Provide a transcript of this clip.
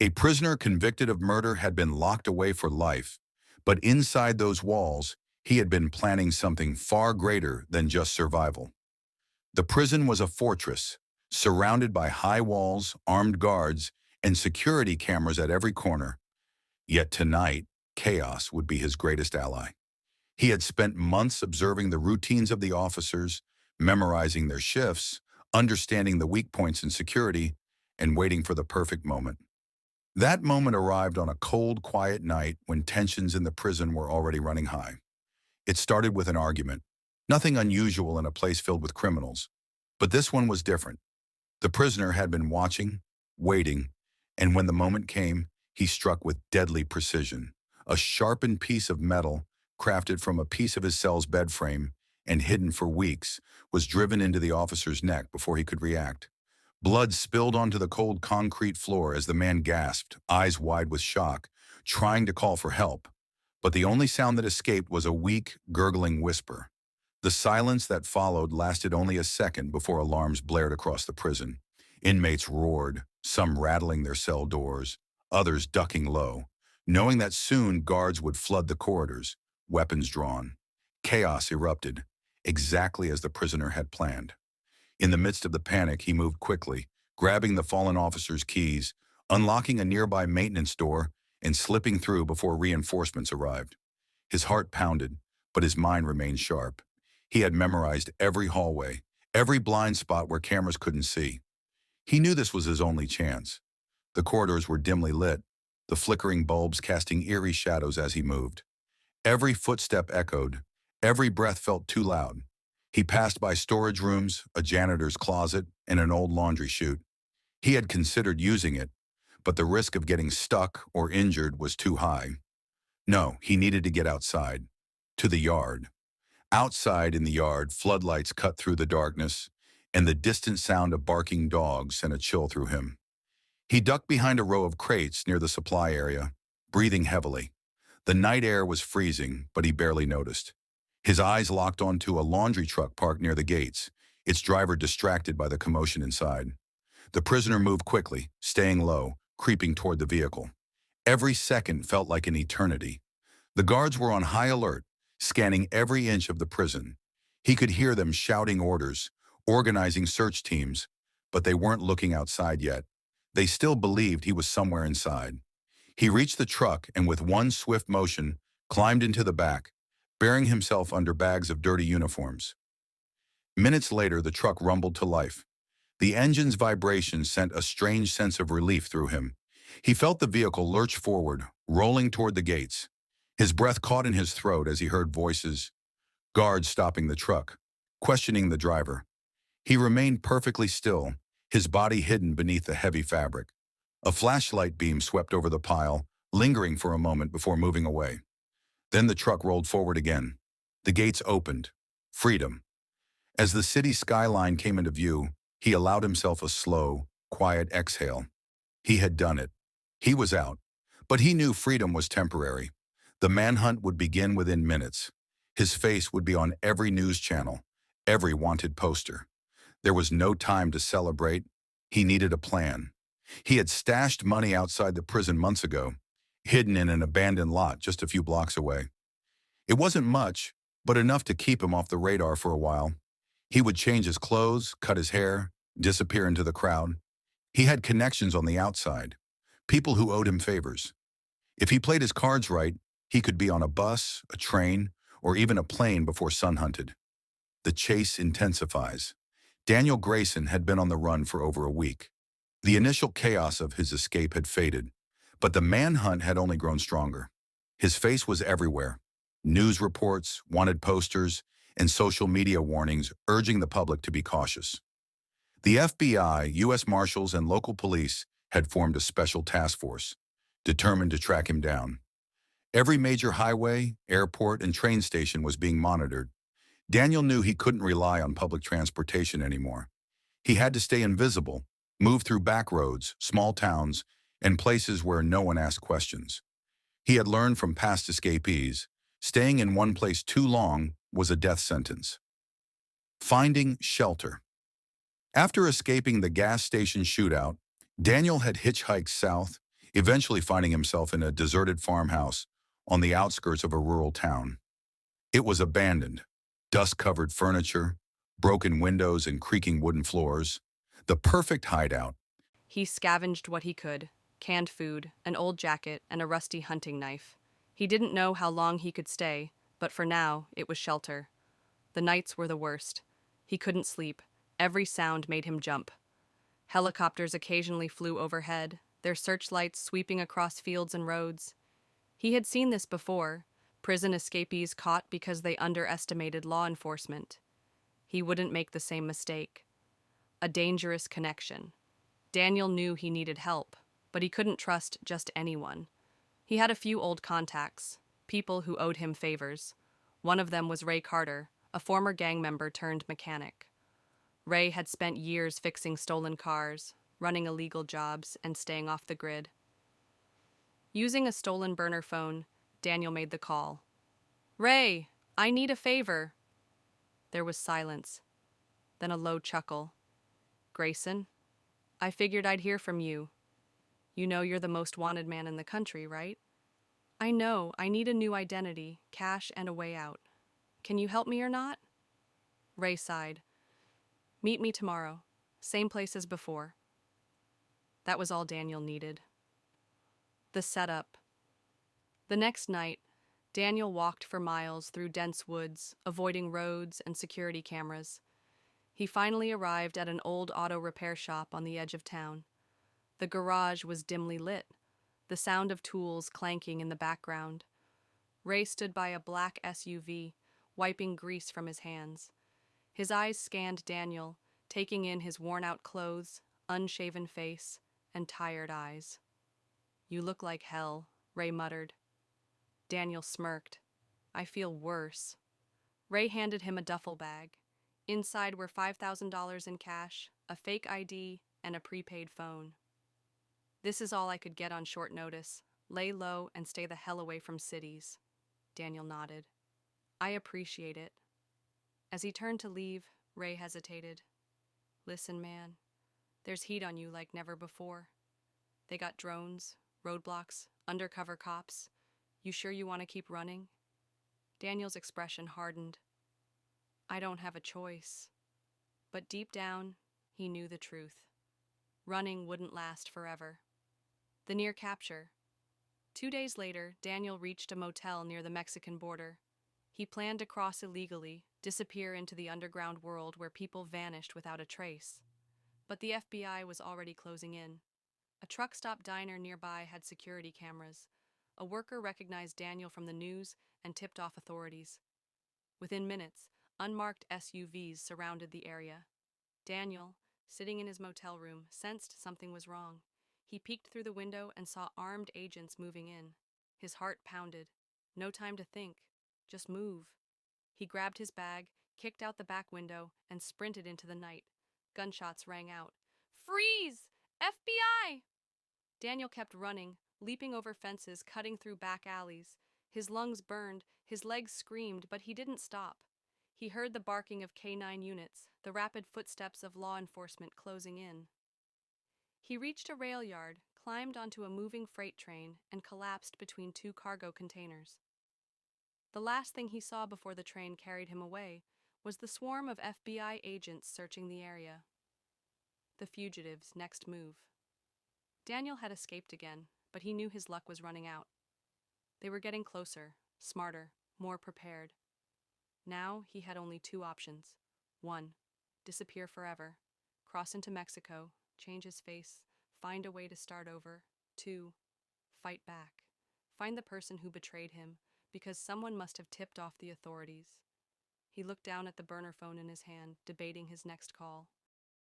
A prisoner convicted of murder had been locked away for life, but inside those walls, he had been planning something far greater than just survival. The prison was a fortress, surrounded by high walls, armed guards, and security cameras at every corner. Yet tonight, chaos would be his greatest ally. He had spent months observing the routines of the officers, memorizing their shifts, understanding the weak points in security, and waiting for the perfect moment. That moment arrived on a cold, quiet night when tensions in the prison were already running high. It started with an argument. Nothing unusual in a place filled with criminals. But this one was different. The prisoner had been watching, waiting, and when the moment came, he struck with deadly precision. A sharpened piece of metal, crafted from a piece of his cell's bed frame and hidden for weeks, was driven into the officer's neck before he could react. Blood spilled onto the cold concrete floor as the man gasped, eyes wide with shock, trying to call for help. But the only sound that escaped was a weak, gurgling whisper. The silence that followed lasted only a second before alarms blared across the prison. Inmates roared, some rattling their cell doors, others ducking low, knowing that soon guards would flood the corridors, weapons drawn. Chaos erupted, exactly as the prisoner had planned. In the midst of the panic, he moved quickly, grabbing the fallen officer's keys, unlocking a nearby maintenance door, and slipping through before reinforcements arrived. His heart pounded, but his mind remained sharp. He had memorized every hallway, every blind spot where cameras couldn't see. He knew this was his only chance. The corridors were dimly lit, the flickering bulbs casting eerie shadows as he moved. Every footstep echoed, every breath felt too loud. He passed by storage rooms, a janitor's closet, and an old laundry chute. He had considered using it, but the risk of getting stuck or injured was too high. No, he needed to get outside, to the yard. Outside in the yard, floodlights cut through the darkness, and the distant sound of barking dogs sent a chill through him. He ducked behind a row of crates near the supply area, breathing heavily. The night air was freezing, but he barely noticed. His eyes locked onto a laundry truck parked near the gates, its driver distracted by the commotion inside. The prisoner moved quickly, staying low, creeping toward the vehicle. Every second felt like an eternity. The guards were on high alert, scanning every inch of the prison. He could hear them shouting orders, organizing search teams, but they weren't looking outside yet. They still believed he was somewhere inside. He reached the truck and with one swift motion, climbed into the back, burying himself under bags of dirty uniforms. Minutes later, the truck rumbled to life. The engine's vibration sent a strange sense of relief through him. He felt the vehicle lurch forward, rolling toward the gates. His breath caught in his throat as he heard voices, guards stopping the truck, questioning the driver. He remained perfectly still, his body hidden beneath the heavy fabric. A flashlight beam swept over the pile, lingering for a moment before moving away. Then the truck rolled forward again. The gates opened. Freedom. As the city skyline came into view, he allowed himself a slow, quiet exhale. He had done it. He was out. But he knew freedom was temporary. The manhunt would begin within minutes. His face would be on every news channel, every wanted poster. There was no time to celebrate. He needed a plan. He had stashed money outside the prison months ago, hidden in an abandoned lot just a few blocks away. It wasn't much, but enough to keep him off the radar for a while. He would change his clothes, cut his hair, disappear into the crowd. He had connections on the outside, people who owed him favors. If he played his cards right, he could be on a bus, a train, or even a plane before sun hunted. The chase intensifies. Daniel Grayson had been on the run for over a week. The initial chaos of his escape had faded, but the manhunt had only grown stronger. His face was everywhere. News reports, wanted posters, and social media warnings urging the public to be cautious. The FBI, U.S. Marshals, and local police had formed a special task force, determined to track him down. Every major highway, airport, and train station was being monitored. Daniel knew he couldn't rely on public transportation anymore. He had to stay invisible, move through back roads, small towns, and places where no one asked questions. He had learned from past escapees, staying in one place too long was a death sentence. Finding shelter. After escaping the gas station shootout, Daniel had hitchhiked south, eventually finding himself in a deserted farmhouse on the outskirts of a rural town. It was abandoned, dust-covered furniture, broken windows and creaking wooden floors, the perfect hideout. He scavenged what he could: canned food, an old jacket, and a rusty hunting knife. He didn't know how long he could stay, but for now, it was shelter. The nights were the worst. He couldn't sleep. Every sound made him jump. Helicopters occasionally flew overhead, their searchlights sweeping across fields and roads. He had seen this before: prison escapees caught because they underestimated law enforcement. He wouldn't make the same mistake. A dangerous connection. Daniel knew he needed help, but he couldn't trust just anyone. He had a few old contacts, people who owed him favors. One of them was Ray Carter, a former gang member turned mechanic. Ray had spent years fixing stolen cars, running illegal jobs, and staying off the grid. Using a stolen burner phone, Daniel made the call. "Ray, I need a favor." There was silence, then a low chuckle. "Grayson, I figured I'd hear from you. You know you're the most wanted man in the country, right? I know, I need a new identity, cash, and a way out. Can you help me or not?" Ray sighed. "Meet me tomorrow. Same place as before." That was all Daniel needed. The setup. The next night, Daniel walked for miles through dense woods, avoiding roads and security cameras. He finally arrived at an old auto repair shop on the edge of town. The garage was dimly lit, the sound of tools clanking in the background. Ray stood by a black SUV, wiping grease from his hands. His eyes scanned Daniel, taking in his worn-out clothes, unshaven face, and tired eyes. "You look like hell," Ray muttered. Daniel smirked. "I feel worse." Ray handed him a duffel bag. Inside were $5,000 in cash, a fake ID, and a prepaid phone. "This is all I could get on short notice. Lay low and stay the hell away from cities." Daniel nodded. "I appreciate it." As he turned to leave, Ray hesitated. "Listen, man, there's heat on you like never before. They got drones, roadblocks, undercover cops. You sure you want to keep running?" Daniel's expression hardened. "I don't have a choice." But deep down, he knew the truth. Running wouldn't last forever. The near capture. 2 days later, Daniel reached a motel near the Mexican border. He planned to cross illegally, disappear into the underground world where people vanished without a trace. But the FBI was already closing in. A truck stop diner nearby had security cameras. A worker recognized Daniel from the news and tipped off authorities. Within minutes, unmarked SUVs surrounded the area. Daniel, sitting in his motel room, sensed something was wrong. He peeked through the window and saw armed agents moving in. His heart pounded. No time to think. Just move. He grabbed his bag, kicked out the back window, and sprinted into the night. Gunshots rang out. "Freeze! FBI!" Daniel kept running, leaping over fences, cutting through back alleys. His lungs burned, his legs screamed, but he didn't stop. He heard the barking of K-9 units, the rapid footsteps of law enforcement closing in. He reached a rail yard, climbed onto a moving freight train, and collapsed between two cargo containers. The last thing he saw before the train carried him away was the swarm of FBI agents searching the area. The fugitive's next move. Daniel had escaped again, but he knew his luck was running out. They were getting closer, smarter, more prepared. Now he had only two options. 1. Disappear forever. Cross into Mexico, change his face, find a way to start over. 2. Fight back. Find the person who betrayed him, because someone must have tipped off the authorities. He looked down at the burner phone in his hand, debating his next call.